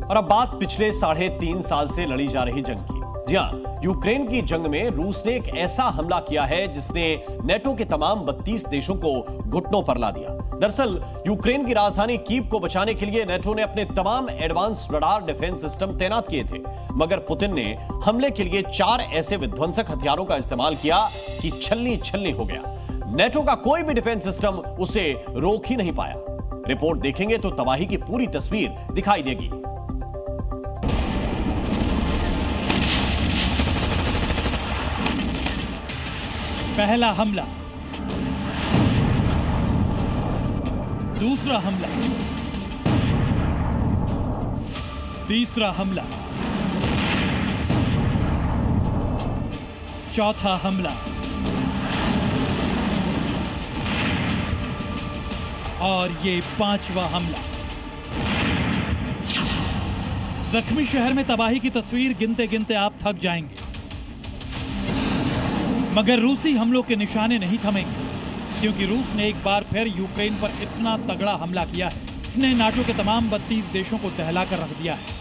और अब बात पिछले 3.5 साल से लड़ी जा रही जंग की। जी हां, यूक्रेन की जंग में रूस ने एक ऐसा हमला किया है जिसने नेटो के तमाम 32 देशों को घुटनों पर ला दिया। दरअसल यूक्रेन की राजधानी कीव को बचाने के लिए नेटो ने अपने तमाम एडवांस रडार डिफेंस सिस्टम तैनात किए थे, मगर पुतिन ने हमले के लिए 4 ऐसे विध्वंसक हथियारों का इस्तेमाल किया कि छलनी छलनी हो गया। नेटो का कोई भी डिफेंस सिस्टम उसे रोक ही नहीं पाया। रिपोर्ट देखेंगे तो तबाही की पूरी तस्वीर दिखाई देगी। पहला हमला, दूसरा हमला, तीसरा हमला, चौथा हमला और ये 5वां हमला। जख्मी शहर में तबाही की तस्वीर गिनते गिनते आप थक जाएंगे, मगर रूसी हमलों के निशाने नहीं थमेंगे, क्योंकि रूस ने एक बार फिर यूक्रेन पर इतना तगड़ा हमला किया है, इसने नाटो के तमाम 32 देशों को दहलाकर रख दिया है।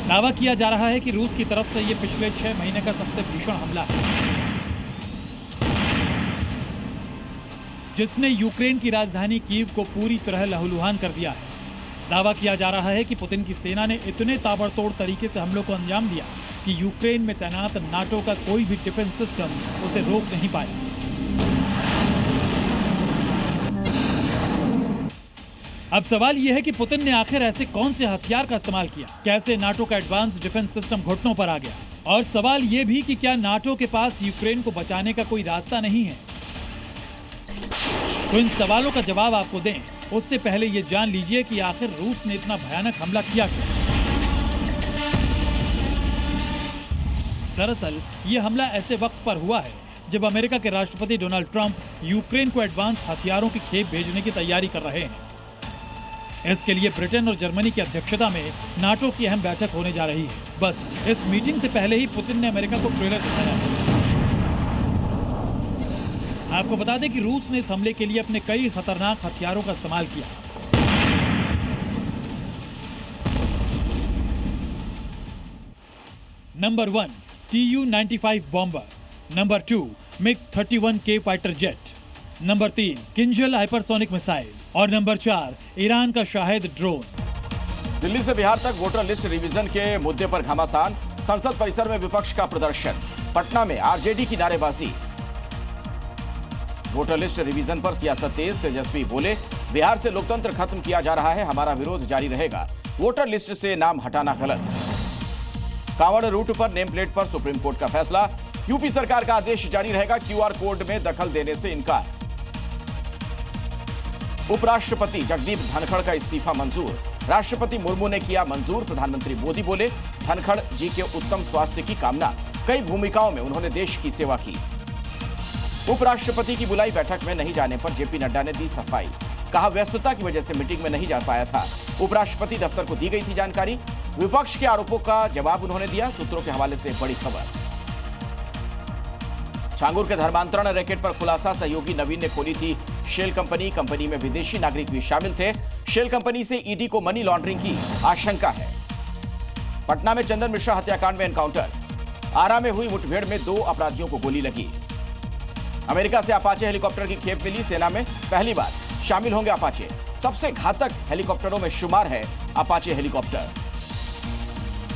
दावा किया जा रहा है कि रूस की तरफ से यह पिछले 6 महीने का सबसे भीषण हमला है, जिसने यूक्रेन की राजधानी कीव को पूरी तरह लहूलुहान कर दिया है। दावा किया जा रहा है कि पुतिन की सेना ने इतने ताबड़तोड़ तरीके से हमलों को अंजाम दिया कि यूक्रेन में तैनात नाटो का कोई भी डिफेंस सिस्टम उसे रोक नहीं पाया। अब सवाल यह है कि पुतिन ने आखिर ऐसे कौन से हथियार का इस्तेमाल किया, कैसे नाटो का एडवांस डिफेंस सिस्टम घुटनों पर आ गया, और सवाल यह भी कि क्या नाटो के पास यूक्रेन को बचाने का कोई रास्ता नहीं है। तो इन सवालों का जवाब आपको दें, उससे पहले ये जान लीजिए कि आखिर रूस ने इतना भयानक हमला किया क्यों। दरअसल ये हमला ऐसे वक्त पर हुआ है जब अमेरिका के राष्ट्रपति डोनाल्ड ट्रंप यूक्रेन को एडवांस हथियारों की खेप भेजने की तैयारी कर रहे हैं। इसके लिए ब्रिटेन और जर्मनी की अध्यक्षता में नाटो की अहम बैठक होने जा रही है। बस इस मीटिंग से पहले ही पुतिन ने अमेरिका को ट्रेलर दिखाया है। आपको बता दें कि रूस ने इस हमले के लिए अपने कई खतरनाक हथियारों का इस्तेमाल किया। Number 1 Tu-95 bomber, number 2 MiG-31K fighter jet, number 3 Kinjal hypersonic missile और नंबर 4 ईरान का शाहिद ड्रोन। दिल्ली से बिहार तक वोटर लिस्ट रिवीजन के मुद्दे पर घमासान, संसद परिसर में विपक्ष का प्रदर्शन, पटना में आरजेडी की नारेबाजी। वोटर लिस्ट रिवीजन पर सियासत तेज, तेजस्वी बोले बिहार से लोकतंत्र खत्म किया जा रहा है, हमारा विरोध जारी रहेगा, वोटर लिस्ट से नाम हटाना गलत। कांवड़ रूट पर नेम प्लेट पर सुप्रीम कोर्ट का फैसला, यूपी सरकार का आदेश जारी रहेगा, क्यूआर कोड में दखल देने से इनकार। उपराष्ट्रपति जगदीप धनखड़ का इस्तीफा मंजूर, राष्ट्रपति मुर्मू ने किया मंजूर। प्रधानमंत्री मोदी बोले धनखड़ जी के उत्तम स्वास्थ्य की कामना, कई भूमिकाओं में उन्होंने देश की सेवा की। उपराष्ट्रपति की बुलाई बैठक में नहीं जाने पर जेपी नड्डा ने दी सफाई, कहा व्यस्तता की वजह से मीटिंग में नहीं जा पाया था। उपराष्ट्रपति दफ्तर को दी गई थी जानकारी। विपक्ष के आरोपों का जवाब उन्होंने दिया। सूत्रों के हवाले से बड़ी खबर। छांगुर के धर्मांतरण रैकेट पर खुलासा, सहयोगी नवीन ने खोली थी शेल कंपनी, कंपनी में विदेशी नागरिक भी शामिल थे। शेल कंपनी से ईडी को मनी लॉन्ड्रिंग की आशंका है। पटना में चंदन मिश्रा हत्याकांड में एनकाउंटर, आरा में हुई मुठभेड़ में 2 अपराधियों को गोली लगी। अमेरिका से अपाचे हेलीकॉप्टर की खेप मिली, सेना में पहली बार शामिल होंगे अपाचे। सबसे घातक हेलीकॉप्टरों में शुमार है अपाचे हेलीकॉप्टर।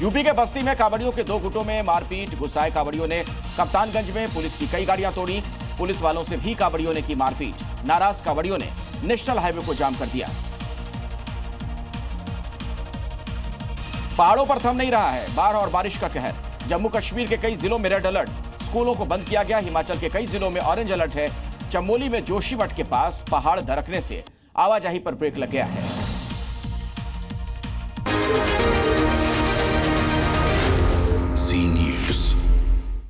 यूपी के बस्ती में कांवड़ियों के 2 गुटों में मारपीट, गुस्साए कांवड़ियों ने कप्तानगंज में पुलिस की कई गाड़ियां तोड़ी। पुलिस वालों से भी कांवड़ियों ने की मारपीट। नाराज कांवड़ियों ने नेशनल हाईवे को जाम कर दिया। पहाड़ों पर थम नहीं रहा है बाढ़ और बारिश का कहर। जम्मू कश्मीर के कई जिलों में रेड अलर्ट, स्कूलों को बंद किया गया। हिमाचल के कई जिलों में ऑरेंज अलर्ट है। चमोली में जोशीमठ के पास पहाड़ दरकने से आवाजाही पर ब्रेक लग गया है।